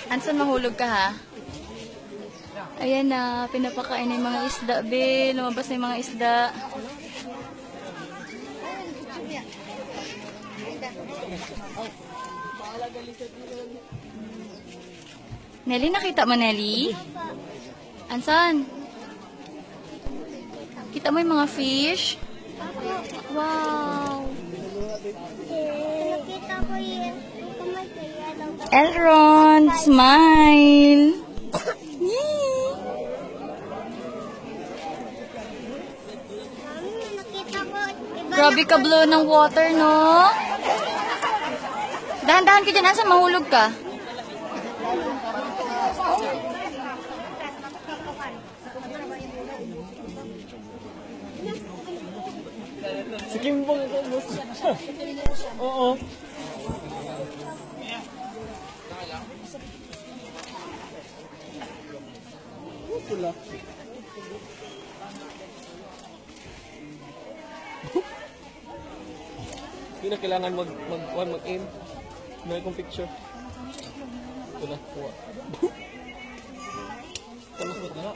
Anson, mahulog ka ha? Ayan na, pinapakain na yung mga isda, be. Lumabas na yung mga isda. Nelly, nakita mo, Nelly? Anson? Kita mo yung mga fish? Wow! Nakita ko yun. Elron, smile! Yay! Mami, nakita ko. Iba Grabe ka blow ng water, no? Dahan-dahan ka dyan, Anson, mahulog ka. Si Kimbong ito, boss. Oo. Pula. Hindi na kailangan mag-aim. May akong picture. Ito na, kuha. Talos mo ito na.